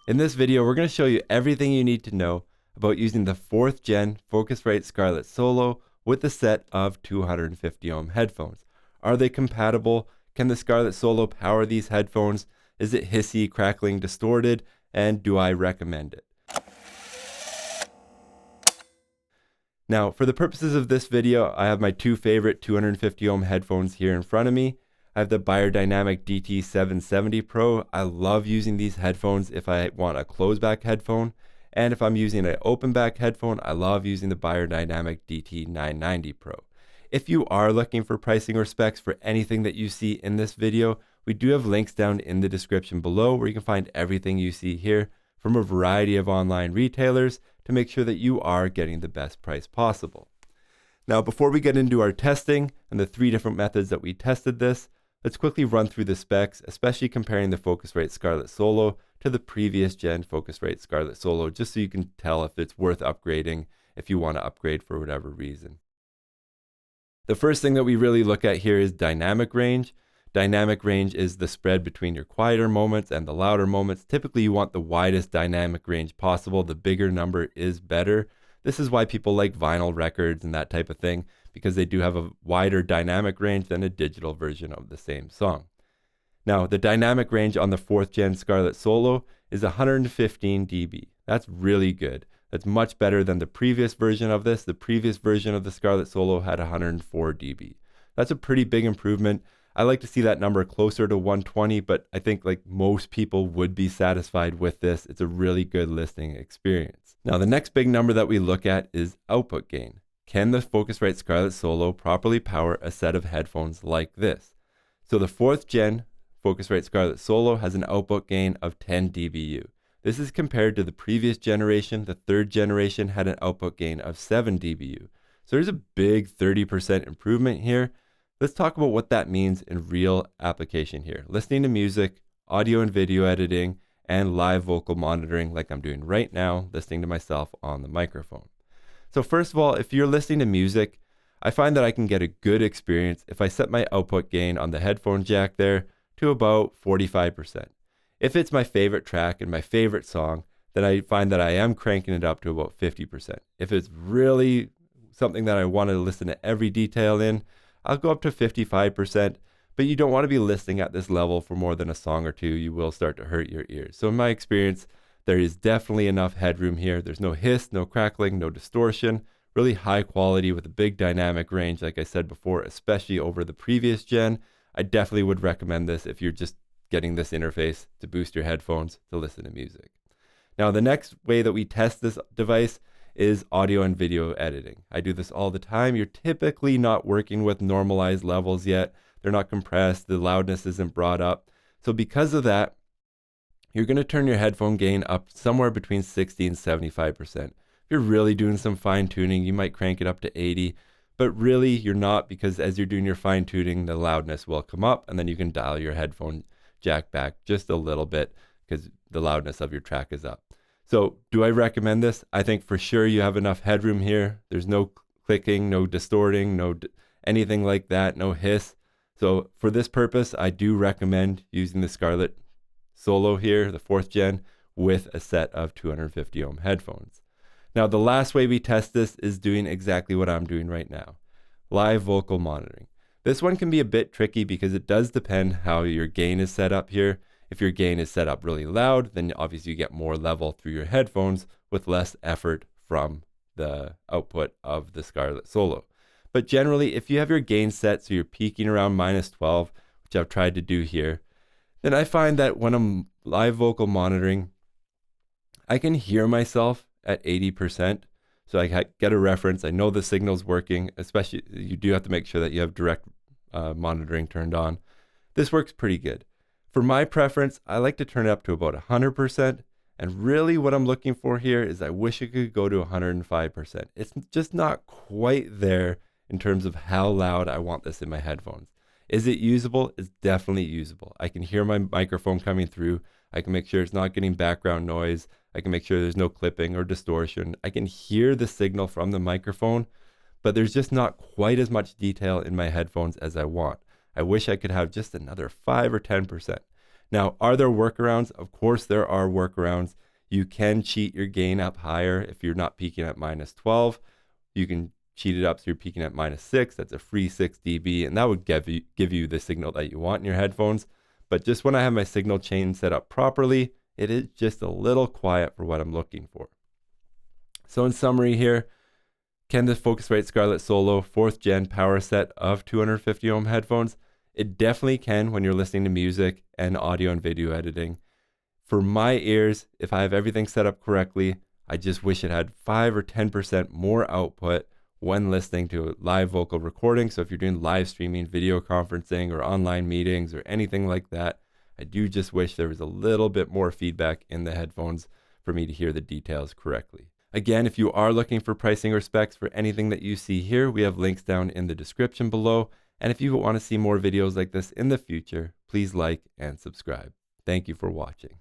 In this video, we're going to show you everything you need to know about using the 4th gen Focusrite Scarlett Solo with a set of 250 ohm headphones. Are they compatible? Can the Scarlett Solo power these headphones? Is it hissy, crackling, distorted? And do I recommend it? Now, for the purposes of this video, I have my two favorite 250 ohm headphones here in front of me. I have the Beyerdynamic DT770 Pro. I love using these headphones if I want a closed-back headphone. And if I'm using an open-back headphone, I love using the Beyerdynamic DT990 Pro. If you are looking for pricing or specs for anything that you see in this video, we do have links down in the description below where you can find everything you see here from a variety of online retailers to make sure that you are getting the best price possible. Now, before we get into our testing and the 3 different methods that we tested this, let's quickly run through the specs, especially comparing the Focusrite Scarlett Solo to the previous gen Focusrite Scarlett Solo, just so you can tell if it's worth upgrading if you want to upgrade for whatever reason. The first thing that we really look at here is dynamic range. Dynamic range is the spread between your quieter moments and the louder moments. Typically, you want the widest dynamic range possible. The bigger number is better. This is why people like vinyl records and that type of thing, because they do have a wider dynamic range than a digital version of the same song. Now, the dynamic range on the 4th gen Scarlett Solo is 115 dB. That's really good. That's much better than the previous version of this. The previous version of the Scarlett Solo had 104 dB. That's a pretty big improvement. I like to see that number closer to 120, but I think like most people would be satisfied with this. It's a really good listening experience. Now, the next big number that we look at is output gain. Can the Focusrite Scarlett Solo properly power a set of headphones like this? So the 4th gen Focusrite Scarlett Solo has an output gain of 10 dBu. This is compared to the previous generation. The 3rd generation had an output gain of 7 dBu. So there's a big 30% improvement here. Let's talk about what that means in real application here. Listening to music, audio and video editing, and live vocal monitoring like I'm doing right now, listening to myself on the microphone. So first of all, if you're listening to music, I find that I can get a good experience if I set my output gain on the headphone jack there to about 45%. If it's my favorite track and my favorite song, then I find that I am cranking it up to about 50%. If it's really something that I want to listen to every detail in, I'll go up to 55%, but you don't want to be listening at this level for more than a song or two. You will start to hurt your ears. So in my experience, there is definitely enough headroom here. There's no hiss, no crackling, no distortion, really high quality with a big dynamic range, like I said before, especially over the previous gen. I definitely would recommend this if you're just getting this interface to boost your headphones to listen to music. Now, the next way that we test this device is audio and video editing. I do this all the time. You're typically not working with normalized levels yet. They're not compressed. The loudness isn't brought up. So because of that, you're going to turn your headphone gain up somewhere between 60 and 75%. If you're really doing some fine tuning, you might crank it up to 80, but really you're not, because as you're doing your fine tuning, the loudness will come up and then you can dial your headphone jack back just a little bit because the loudness of your track is up. So do I recommend this? I think for sure you have enough headroom here. There's no clicking, no distorting, no anything like that, no hiss. So for this purpose, I do recommend using the Scarlett Solo here, the 4th gen, with a set of 250 ohm headphones. Now, the last way we test this is doing exactly what I'm doing right now, live vocal monitoring. This one can be a bit tricky because it does depend how your gain is set up here. If your gain is set up really loud, then obviously you get more level through your headphones with less effort from the output of the Scarlett Solo. But generally, if you have your gain set so you're peaking around -12, which I've tried to do here, then I find that when I'm live vocal monitoring, I can hear myself at 80%. So I get a reference. I know the signal's working, especially you do have to make sure that you have direct monitoring turned on. This works pretty good. For my preference, I like to turn it up to about 100%. And really what I'm looking for here is I wish it could go to 105%. It's just not quite there in terms of how loud I want this in my headphones. Is it usable? It's definitely usable. I can hear my microphone coming through. I can make sure it's not getting background noise. I can make sure there's no clipping or distortion. I can hear the signal from the microphone, but there's just not quite as much detail in my headphones as I want. I wish I could have just another 5 or 10%. Now, are there workarounds? Of course there are workarounds. You can cheat your gain up higher if you're not peaking at -12. You can cheat it up so you're peaking at -6. That's a free 6 dB, and that would give you the signal that you want in your headphones. But just when I have my signal chain set up properly, it is just a little quiet for what I'm looking for. So in summary here, can the Focusrite Scarlett Solo 4th gen power set of 250 ohm headphones? It definitely can when you're listening to music and audio and video editing. For my ears, if I have everything set up correctly, I just wish it had 5 or 10% more output when listening to live vocal recording. So if you're doing live streaming, video conferencing, or online meetings, or anything like that, I do just wish there was a little bit more feedback in the headphones for me to hear the details correctly. Again, if you are looking for pricing or specs for anything that you see here, we have links down in the description below. And if you want to see more videos like this in the future, please like and subscribe. Thank you for watching.